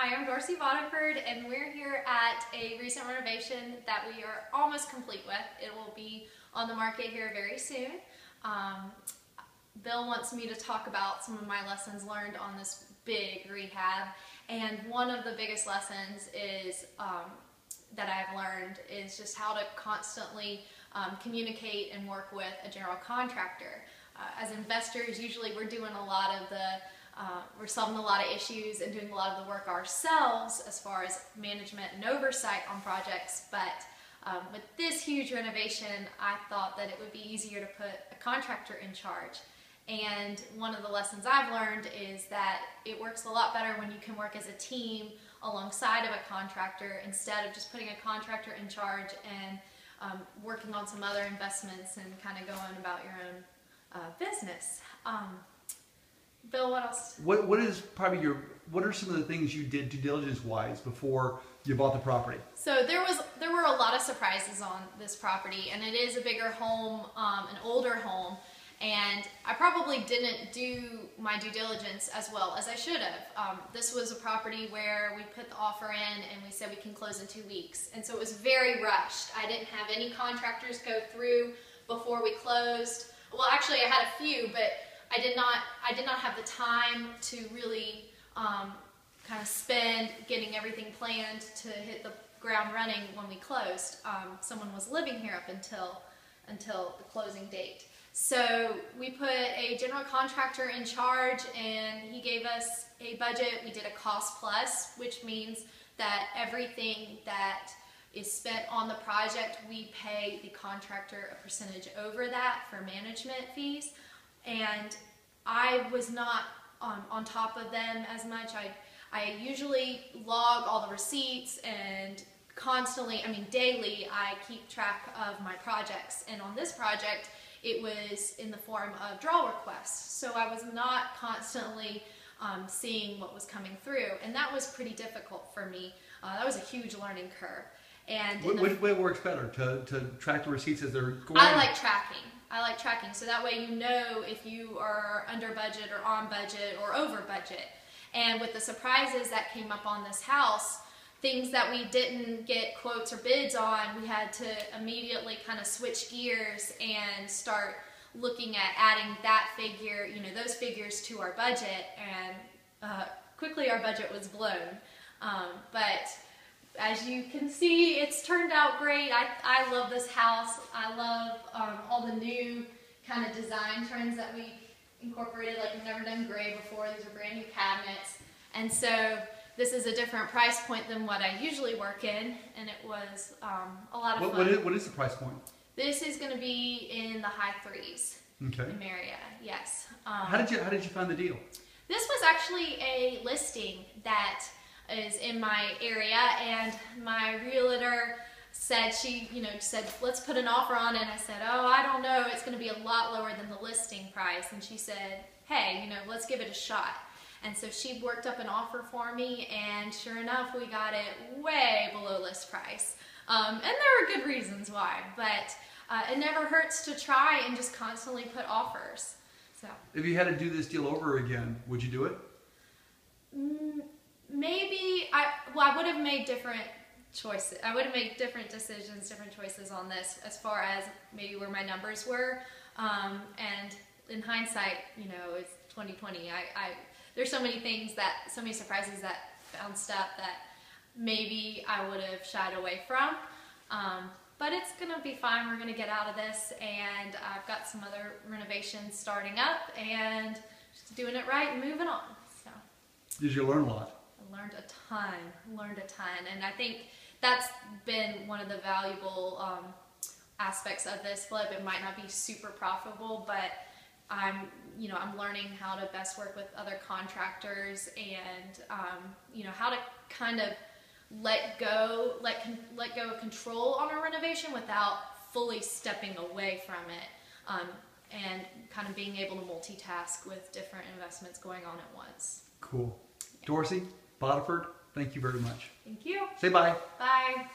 Hi, I'm Dorsie Boddiford, and we're here at a recent renovation that we are almost complete with. It will be on the market here very soon. Bill wants me to talk about some of my lessons learned on this big rehab, and one of the biggest lessons is that I've learned is just how to constantly communicate and work with a general contractor. As investors, usually we're doing a lot of we're solving a lot of issues and doing a lot of the work ourselves as far as management and oversight on projects, but with this huge renovation, I thought that it would be easier to put a contractor in charge. And one of the lessons I've learned is that it works a lot better when you can work as a team alongside of a contractor instead of just putting a contractor in charge and working on some other investments and kind of going about your own business. Bill, what else? What is probably what are some of the things you did due diligence wise before you bought the property? So there were a lot of surprises on this property, and it is a bigger home, an older home, and I probably didn't do my due diligence as well as I should have. This was a property where we put the offer in and we said we can close in 2 weeks, and so it was very rushed. I didn't have any contractors go through before we closed. Well, actually I had a few, but I did not have the time to really kind of spend getting everything planned to hit the ground running when we closed. Someone was living here up until the closing date. So we put a general contractor in charge, and he gave us a budget. We did a cost plus, which means that everything that is spent on the project, we pay the contractor a percentage over that for management fees. And I was not on top of them as much. I usually log all the receipts and constantly, daily, I keep track of my projects. And on this project, it was in the form of draw requests. So I was not constantly seeing what was coming through. And that was pretty difficult for me. That was a huge learning curve. And which way works better? To track the receipts as they're going? I like tracking. So that way you know if you are under budget or on budget or over budget. And with the surprises that came up on this house, things that we didn't get quotes or bids on, we had to immediately kind of switch gears and start looking at adding that figure, those figures to our budget, and quickly our budget was blown. But as you can see, it's turned out great. I love this house. I love all the new kind of design trends that we incorporated. Like, we've never done gray before. These are brand new cabinets. And so this is a different price point than what I usually work in, and it was a lot of fun. What is the price point? This is going to be in the high 3s. Okay. In Marietta, yes. How did you find the deal? This was actually a listing that is in my area, and my realtor said, said, let's put an offer on it. And I said, oh, I don't know, it's going to be a lot lower than the listing price. And she said, hey, let's give it a shot. And so she worked up an offer for me, and sure enough, we got it way below list price. And there were good reasons why, but it never hurts to try and just constantly put offers. So, if you had to do this deal over again, would you do it? Maybe I would have made different choices. I would have made different decisions, different choices on this as far as maybe where my numbers were. And in hindsight, it's 2020. There's so many things so many surprises that bounced up that maybe I would have shied away from. But it's gonna be fine. We're gonna get out of this, and I've got some other renovations starting up, and just doing it right and moving on. So. Did you learn a lot? I learned a ton, and I think that's been one of the valuable aspects of this flip. It might not be super profitable, but I'm learning how to best work with other contractors, and how to kind of let go of control on a renovation without fully stepping away from it, and kind of being able to multitask with different investments going on at once. Cool. Yeah. Dorsie Boddiford, thank you very much. Thank you. Say bye. Bye.